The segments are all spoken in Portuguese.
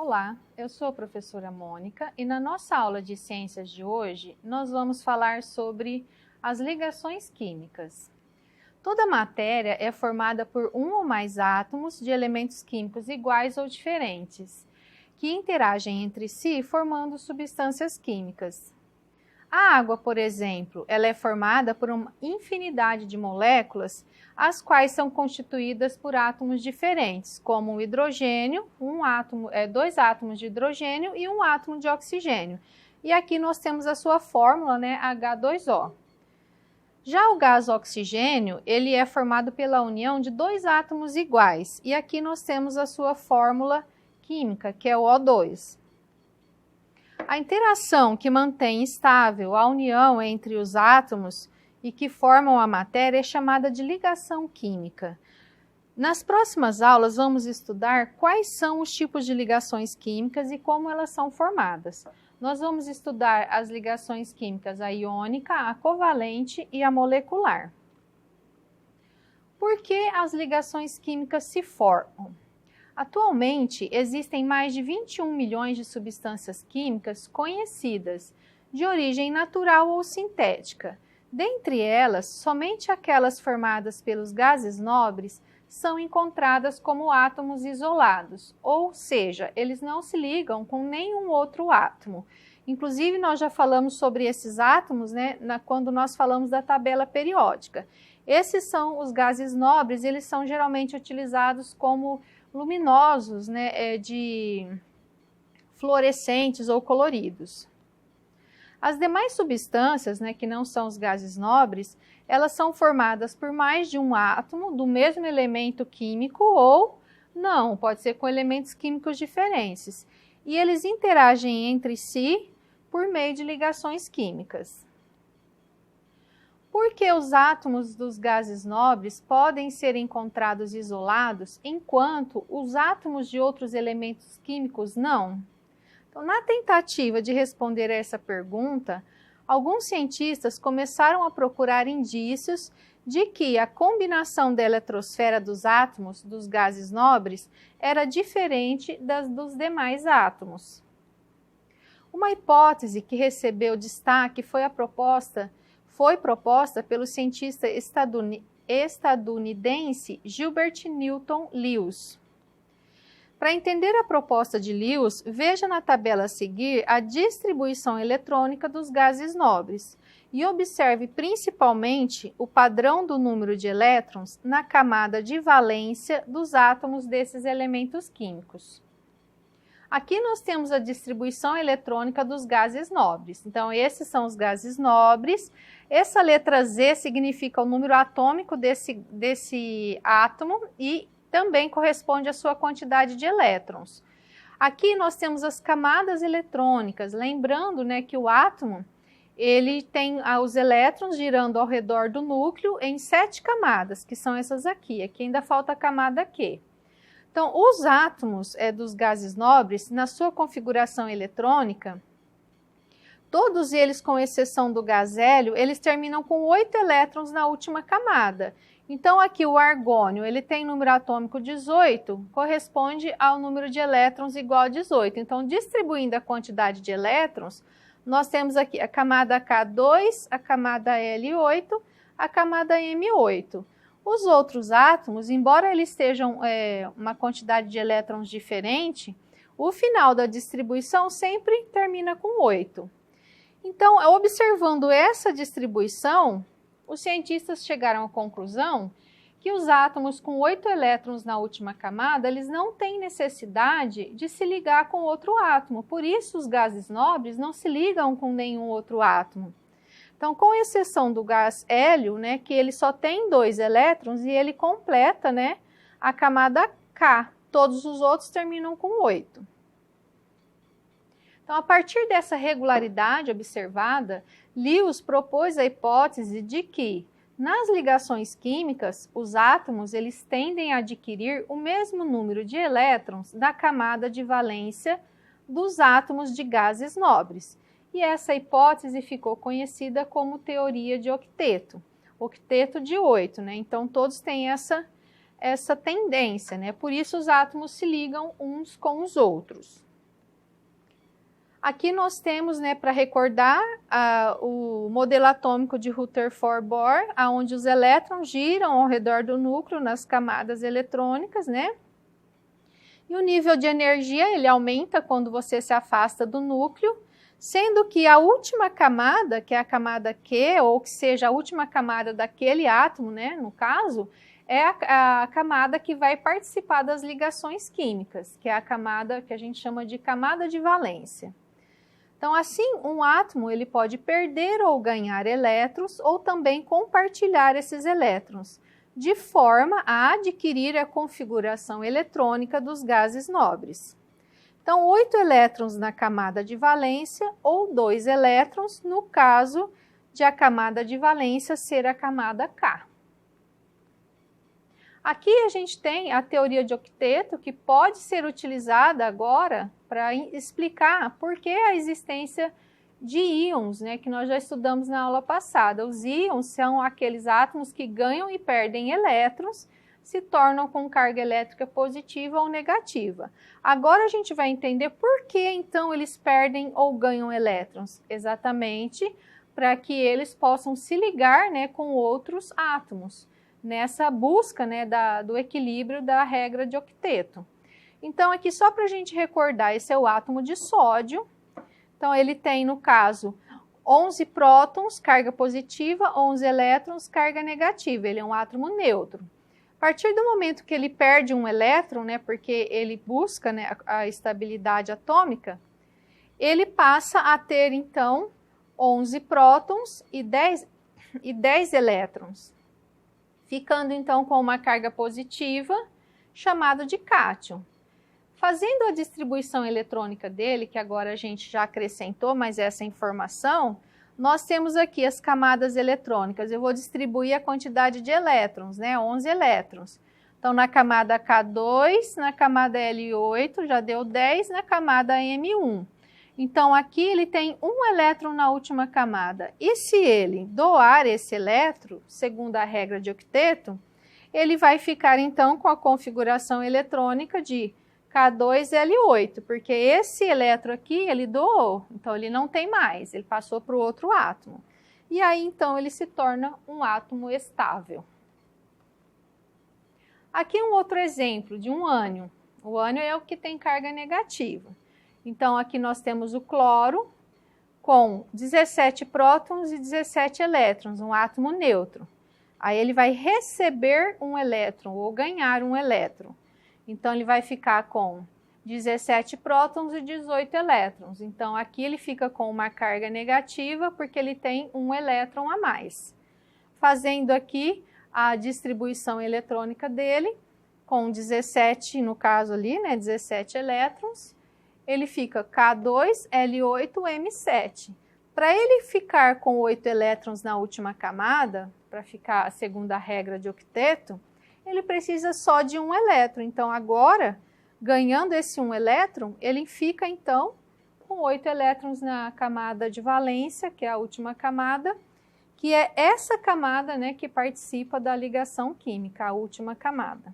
Olá, eu sou a professora Mônica e na nossa aula de ciências de hoje nós vamos falar sobre as ligações químicas. Toda matéria é formada por um ou mais átomos de elementos químicos iguais ou diferentes, que interagem entre si formando substâncias químicas. A água, por exemplo, ela é formada por uma infinidade de moléculas, as quais são constituídas por átomos diferentes, como o hidrogênio, dois átomos de hidrogênio e um átomo de oxigênio. E aqui nós temos a sua fórmula, né, H2O. Já o gás oxigênio, ele é formado pela união de dois átomos iguais, e aqui nós temos a sua fórmula química, que é o O2. A interação que mantém estável a união entre os átomos e que formam a matéria é chamada de ligação química. Nas próximas aulas vamos estudar quais são os tipos de ligações químicas e como elas são formadas. Nós vamos estudar as ligações químicas, a iônica, a covalente e a molecular. Por que as ligações químicas se formam? Atualmente, existem mais de 21 milhões de substâncias químicas conhecidas, de origem natural ou sintética. Dentre elas, somente aquelas formadas pelos gases nobres são encontradas como átomos isolados, ou seja, eles não se ligam com nenhum outro átomo. Inclusive, nós já falamos sobre esses átomos, né, quando nós falamos da tabela periódica. Esses são os gases nobres, eles são geralmente utilizados como luminosos, né, de fluorescentes ou coloridos. As demais substâncias, né, que não são os gases nobres, elas são formadas por mais de um átomo do mesmo elemento químico ou não, pode ser com elementos químicos diferentes. E eles interagem entre si por meio de ligações químicas. Por que os átomos dos gases nobres podem ser encontrados isolados, enquanto os átomos de outros elementos químicos não? Então, na tentativa de responder a essa pergunta, alguns cientistas começaram a procurar indícios de que a combinação da eletrosfera dos átomos dos gases nobres era diferente das dos demais átomos. Uma hipótese que recebeu destaque foi proposta pelo cientista estadunidense Gilbert Newton Lewis. Para entender a proposta de Lewis, veja na tabela a seguir a distribuição eletrônica dos gases nobres e observe principalmente o padrão do número de elétrons na camada de valência dos átomos desses elementos químicos. Aqui nós temos a distribuição eletrônica dos gases nobres. Então, esses são os gases nobres. Essa letra Z significa o número atômico desse átomo e também corresponde à sua quantidade de elétrons. Aqui nós temos as camadas eletrônicas. Lembrando, né, que o átomo ele tem os elétrons girando ao redor do núcleo em 7 camadas, que são essas aqui. Aqui ainda falta a camada Q. Então, os átomos dos gases nobres, na sua configuração eletrônica, todos eles, com exceção do gás hélio, eles terminam com 8 elétrons na última camada. Então, aqui o argônio, ele tem número atômico 18, corresponde ao número de elétrons igual a 18. Então, distribuindo a quantidade de elétrons, nós temos aqui a camada K2, a camada L8, a camada M8. Os outros átomos, embora eles tenham uma quantidade de elétrons diferente, o final da distribuição sempre termina com 8. Então, observando essa distribuição, os cientistas chegaram à conclusão que os átomos com 8 elétrons na última camada, eles não têm necessidade de se ligar com outro átomo. Por isso, os gases nobres não se ligam com nenhum outro átomo. Então, com exceção do gás hélio, né, que ele só tem 2 elétrons e ele completa, né, a camada K. Todos os outros terminam com 8. Então, a partir dessa regularidade observada, Lewis propôs a hipótese de que, nas ligações químicas, os átomos eles tendem a adquirir o mesmo número de elétrons da camada de valência dos átomos de gases nobres. E essa hipótese ficou conhecida como teoria de octeto, octeto de 8, né? Então, todos têm essa tendência, né? Por isso, os átomos se ligam uns com os outros. Aqui nós temos, né, para recordar, o modelo atômico de Rutherford Bohr, onde os elétrons giram ao redor do núcleo nas camadas eletrônicas, né? E o nível de energia, ele aumenta quando você se afasta do núcleo, sendo que a última camada, que é a camada Q, ou que seja a última camada daquele átomo, né, no caso, é a camada que vai participar das ligações químicas, que é a camada que a gente chama de camada de valência. Então, assim, um átomo ele pode perder ou ganhar elétrons ou também compartilhar esses elétrons, de forma a adquirir a configuração eletrônica dos gases nobres. Então, 8 elétrons na camada de valência ou 2 elétrons no caso de a camada de valência ser a camada K. Aqui a gente tem a teoria de octeto, que pode ser utilizada agora para explicar por que a existência de íons, né, que nós já estudamos na aula passada. Os íons são aqueles átomos que ganham e perdem elétrons, se tornam com carga elétrica positiva ou negativa. Agora a gente vai entender por que então eles perdem ou ganham elétrons. Exatamente para que eles possam se ligar, né, com outros átomos, nessa busca, né, do equilíbrio da regra de octeto. Então, aqui só para a gente recordar, esse é o átomo de sódio. Então, ele tem, no caso, 11 prótons, carga positiva, 11 elétrons, carga negativa. Ele é um átomo neutro. A partir do momento que ele perde um elétron, né, porque ele busca, né, a estabilidade atômica, ele passa a ter, então, 11 prótons e 10 elétrons, ficando então com uma carga positiva, chamada de cátion. Fazendo a distribuição eletrônica dele, que agora a gente já acrescentou, mas essa informação, nós temos aqui as camadas eletrônicas. Eu vou distribuir a quantidade de elétrons, né? 11 elétrons. Então, na camada K2, na camada L8, já deu 10, na camada M1. Então, aqui ele tem um elétron na última camada. E se ele doar esse elétron, segundo a regra de octeto, ele vai ficar, então, com a configuração eletrônica de K2L8, porque esse elétron aqui, ele doou, então ele não tem mais, ele passou para o outro átomo. E aí, então, ele se torna um átomo estável. Aqui um outro exemplo de um ânion. O ânion é o que tem carga negativa. Então, aqui nós temos o cloro com 17 prótons e 17 elétrons, um átomo neutro. Aí ele vai receber um elétron ou ganhar um elétron. Então, ele vai ficar com 17 prótons e 18 elétrons. Então, aqui ele fica com uma carga negativa porque ele tem um elétron a mais. Fazendo aqui a distribuição eletrônica dele, com 17, no caso ali, né, 17 elétrons, ele fica K2L8M7. Para ele ficar com 8 elétrons na última camada, para ficar segundo a regra de octeto, ele precisa só de um elétron. Então, agora, ganhando esse um elétron, ele fica, então, com 8 elétrons na camada de valência, que é a última camada, que é essa camada, né, que participa da ligação química, a última camada.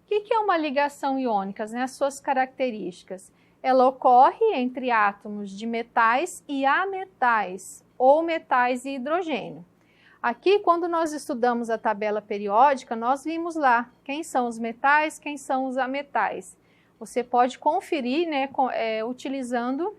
O que é uma ligação iônica, né? As suas características. Ela ocorre entre átomos de metais e ametais, ou metais e hidrogênio. Aqui, quando nós estudamos a tabela periódica, nós vimos lá quem são os metais, quem são os ametais. Você pode conferir, né, utilizando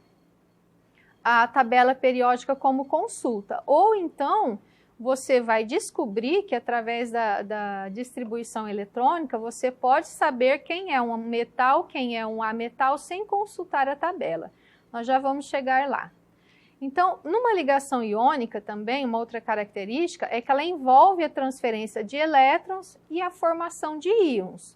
a tabela periódica como consulta. Ou então, você vai descobrir que através da distribuição eletrônica, você pode saber quem é um metal, quem é um ametal, sem consultar a tabela. Nós já vamos chegar lá. Então, numa ligação iônica também, uma outra característica é que ela envolve a transferência de elétrons e a formação de íons.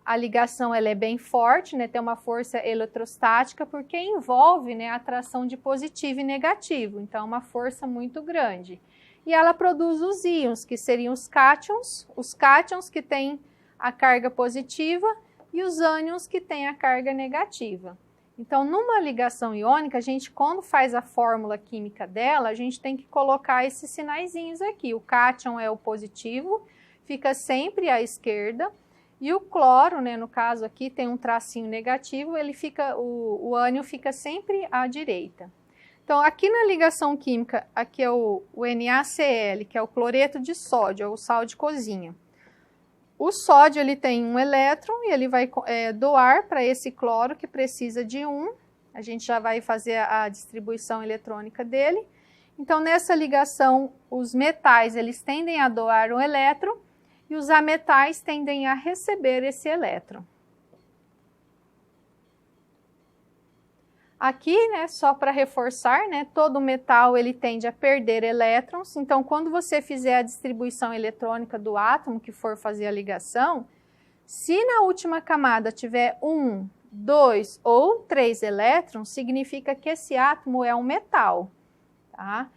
A ligação ela é bem forte, né, tem uma força eletrostática, porque envolve, né, a atração de positivo e negativo, então é uma força muito grande. E ela produz os íons, que seriam os cátions que têm a carga positiva e os ânions que têm a carga negativa. Então, numa ligação iônica, a gente, quando faz a fórmula química dela, a gente tem que colocar esses sinaizinhos aqui. O cátion é o positivo, fica sempre à esquerda, E o cloro, né, no caso aqui, tem um tracinho negativo, ele fica, o ânion fica sempre à direita. Então, aqui na ligação química, aqui é o NaCl, que é o cloreto de sódio, é o sal de cozinha. O sódio, ele tem um elétron e ele vai doar para esse cloro que precisa de um. A gente já vai fazer a distribuição eletrônica dele. Então, nessa ligação, os metais, eles tendem a doar um elétron e os ametais tendem a receber esse elétron. Aqui, né, só para reforçar, né, todo metal ele tende a perder elétrons, então quando você fizer a distribuição eletrônica do átomo que for fazer a ligação, se na última camada tiver 1, 2 ou 3 elétrons, significa que esse átomo é um metal, tá?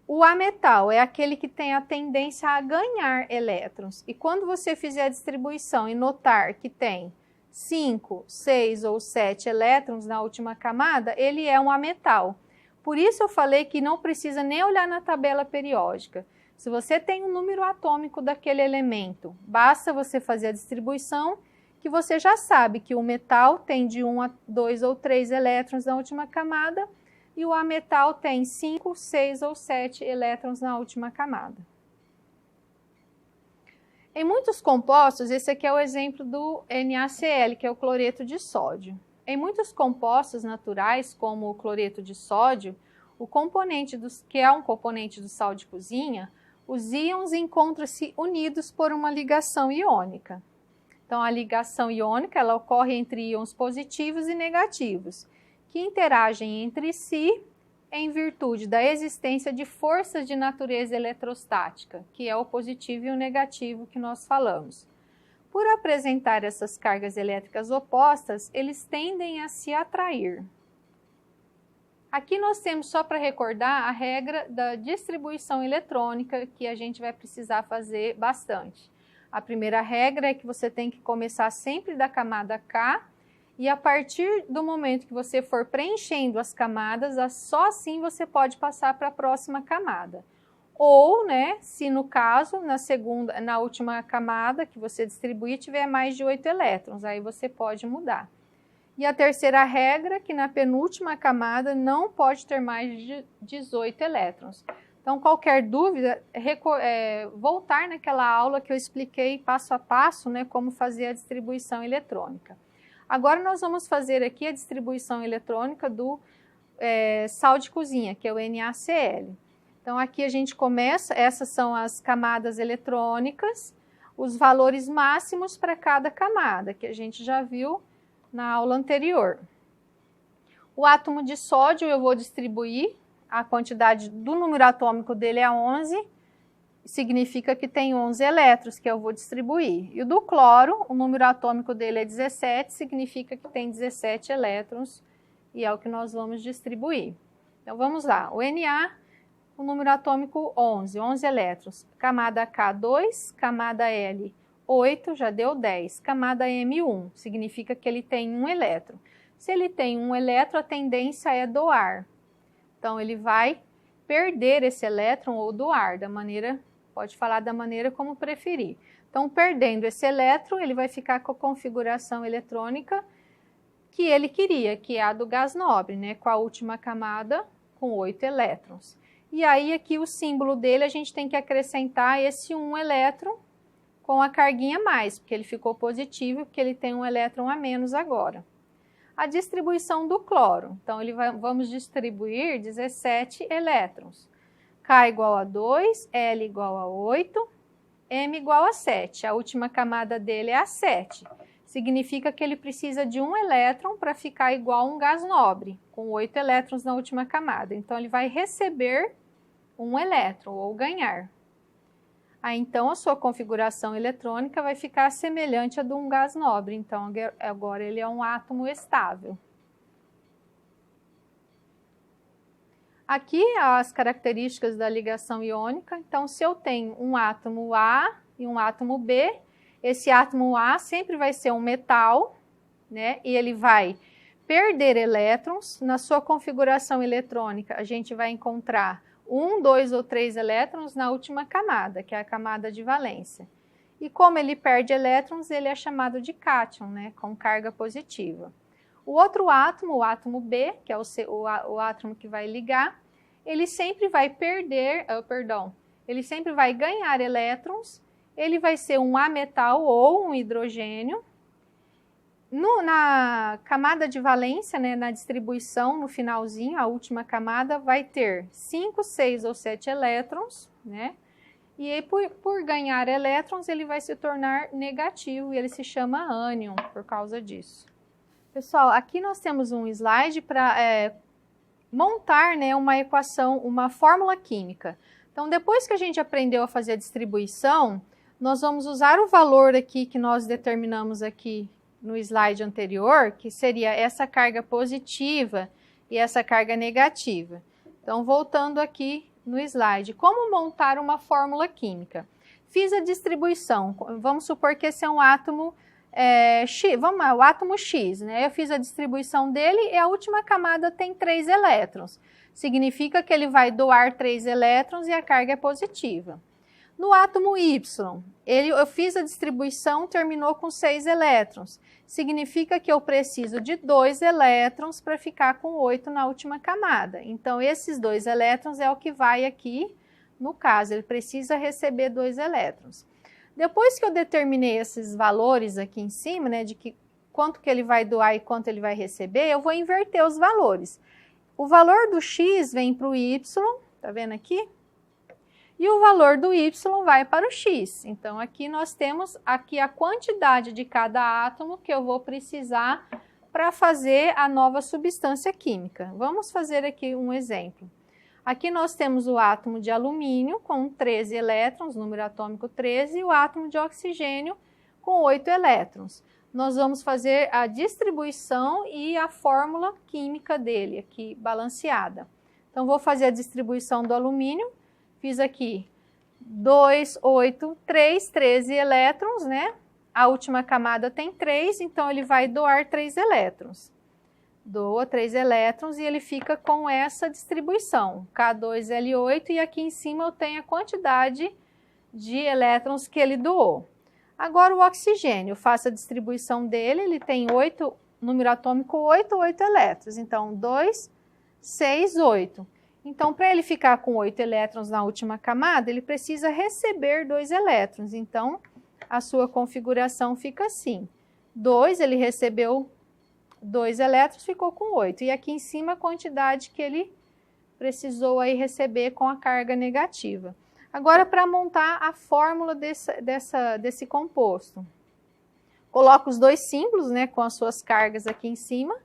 O ametal é aquele que tem a tendência a ganhar elétrons, e quando você fizer a distribuição e notar que tem 5, 6 ou 7 elétrons na última camada, ele é um ametal. Por isso eu falei que não precisa nem olhar na tabela periódica. Se você tem um número atômico daquele elemento, basta você fazer a distribuição, que você já sabe que o metal tem de 1 a 2 ou 3 elétrons na última camada, e o ametal tem 5, 6 ou 7 elétrons na última camada. Em muitos compostos, esse aqui é o exemplo do NaCl, que é o cloreto de sódio. Em muitos compostos naturais, como o cloreto de sódio, o componente que é um componente do sal de cozinha, os íons encontram-se unidos por uma ligação iônica. Então, a ligação iônica ela ocorre entre íons positivos e negativos, que interagem entre si em virtude da existência de forças de natureza eletrostática, que é o positivo e o negativo que nós falamos. Por apresentar essas cargas elétricas opostas, eles tendem a se atrair. Aqui nós temos, só para recordar, a regra da distribuição eletrônica, que a gente vai precisar fazer bastante. A primeira regra é que você tem que começar sempre da camada K, e a partir do momento que você for preenchendo as camadas, só assim você pode passar para a próxima camada. Ou, né, se no caso, na última camada que você distribuir, tiver mais de 8 elétrons, aí você pode mudar. E a terceira regra, que na penúltima camada não pode ter mais de 18 elétrons. Então, qualquer dúvida, voltar naquela aula que eu expliquei passo a passo, né, como fazer a distribuição eletrônica. Agora nós vamos fazer aqui a distribuição eletrônica do sal de cozinha, que é o NaCl. Então aqui a gente começa, essas são as camadas eletrônicas, os valores máximos para cada camada, que a gente já viu na aula anterior. O átomo de sódio eu vou distribuir, a quantidade do número atômico dele é 11, significa que tem 11 elétrons que eu vou distribuir. E o do cloro, o número atômico dele é 17, significa que tem 17 elétrons e é o que nós vamos distribuir. Então vamos lá, o Na, o número atômico 11 elétrons. Camada K, 2, camada L, 8, já deu 10. Camada M, 1, significa que ele tem 1 elétron. Se ele tem 1 elétron, a tendência é doar. Então ele vai perder esse elétron ou doar, pode falar da maneira como preferir. Então, perdendo esse elétron, ele vai ficar com a configuração eletrônica que ele queria, que é a do gás nobre, né? Com a última camada com 8 elétrons. E aí, aqui o símbolo dele, a gente tem que acrescentar esse 1 elétron com a carguinha mais, porque ele ficou positivo, porque ele tem 1 elétron a menos agora. A distribuição do cloro. Então, vamos distribuir 17 elétrons. K igual a 2, L igual a 8, M igual a 7. A última camada dele é a 7. Significa que ele precisa de 1 elétron para ficar igual a um gás nobre, com 8 elétrons na última camada. Então, ele vai receber 1 elétron, ou ganhar. Aí, então, a sua configuração eletrônica vai ficar semelhante à de um gás nobre. Então, agora ele é um átomo estável. Aqui as características da ligação iônica. Então, se eu tenho um átomo A e um átomo B, esse átomo A sempre vai ser um metal, né? E ele vai perder elétrons. Na sua configuração eletrônica, a gente vai encontrar 1, 2 ou 3 elétrons na última camada, que é a camada de valência. E como ele perde elétrons, ele é chamado de cátion, né, com carga positiva. O outro átomo, o átomo B, que é o átomo que vai ligar, ele sempre vai ele sempre vai ganhar elétrons, ele vai ser um ametal ou um hidrogênio. Na camada de valência, né, na distribuição, no finalzinho, a última camada vai ter 5, 6 ou 7 elétrons, né? E aí, por ganhar elétrons, ele vai se tornar negativo e ele se chama ânion por causa disso. Pessoal, aqui nós temos um slide para montar, né, uma equação, uma fórmula química. Então, depois que a gente aprendeu a fazer a distribuição, nós vamos usar o valor aqui que nós determinamos aqui no slide anterior, que seria essa carga positiva e essa carga negativa. Então, voltando aqui no slide, como montar uma fórmula química? Fiz a distribuição, vamos supor que esse é um átomo X, vamos lá, o átomo X, né? Eu fiz a distribuição dele e a última camada tem 3 elétrons. Significa que ele vai doar 3 elétrons e a carga é positiva. No átomo Y, eu fiz a distribuição, terminou com 6 elétrons. Significa que eu preciso de 2 elétrons para ficar com 8 na última camada. Então, esses 2 elétrons é o que vai aqui, no caso, ele precisa receber 2 elétrons. Depois que eu determinei esses valores aqui em cima, né, de quanto que ele vai doar e quanto ele vai receber, eu vou inverter os valores. O valor do X vem para o Y, tá vendo aqui? E o valor do Y vai para o X. Então, aqui nós temos aqui a quantidade de cada átomo que eu vou precisar para fazer a nova substância química. Vamos fazer aqui um exemplo. Aqui nós temos o átomo de alumínio com 13 elétrons, número atômico 13, e o átomo de oxigênio com 8 elétrons. Nós vamos fazer a distribuição e a fórmula química dele aqui balanceada. Então, vou fazer a distribuição do alumínio. Fiz aqui 2, 8, 3, 13 elétrons, né? A última camada tem 3, então ele vai doar 3 elétrons. Doa 3 elétrons e ele fica com essa distribuição, K2L8, e aqui em cima eu tenho a quantidade de elétrons que ele doou. Agora o oxigênio, eu faço a distribuição dele, ele tem 8, número atômico 8, 8 elétrons. Então, 2, 6, 8. Então, para ele ficar com 8 elétrons na última camada, ele precisa receber 2 elétrons. Então, a sua configuração fica assim. 2, ele recebeu 2 elétrons, ficou com 8. E aqui em cima a quantidade que ele precisou aí receber com a carga negativa. Agora, para montar a fórmula desse composto. Coloco os dois símbolos, né, com as suas cargas aqui em cima,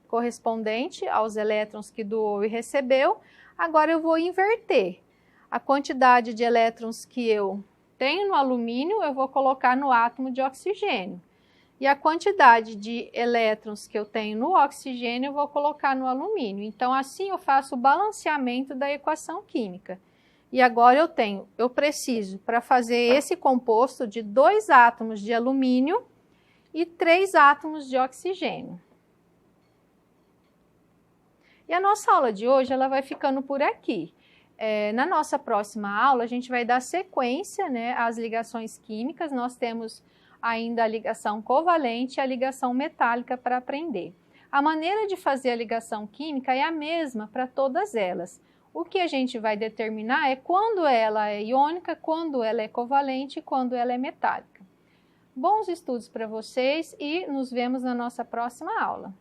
correspondente aos elétrons que doou e recebeu. Agora eu vou inverter. A quantidade de elétrons que eu tenho no alumínio, eu vou colocar no átomo de oxigênio. E a quantidade de elétrons que eu tenho no oxigênio, eu vou colocar no alumínio. Então, assim eu faço o balanceamento da equação química. E agora eu preciso, para fazer esse composto, de 2 átomos de alumínio e 3 átomos de oxigênio. E a nossa aula de hoje, ela vai ficando por aqui. Na nossa próxima aula, a gente vai dar sequência, né, às ligações químicas. Nós temos ainda a ligação covalente e a ligação metálica para aprender. A maneira de fazer a ligação química é a mesma para todas elas. O que a gente vai determinar é quando ela é iônica, quando ela é covalente e quando ela é metálica. Bons estudos para vocês e nos vemos na nossa próxima aula.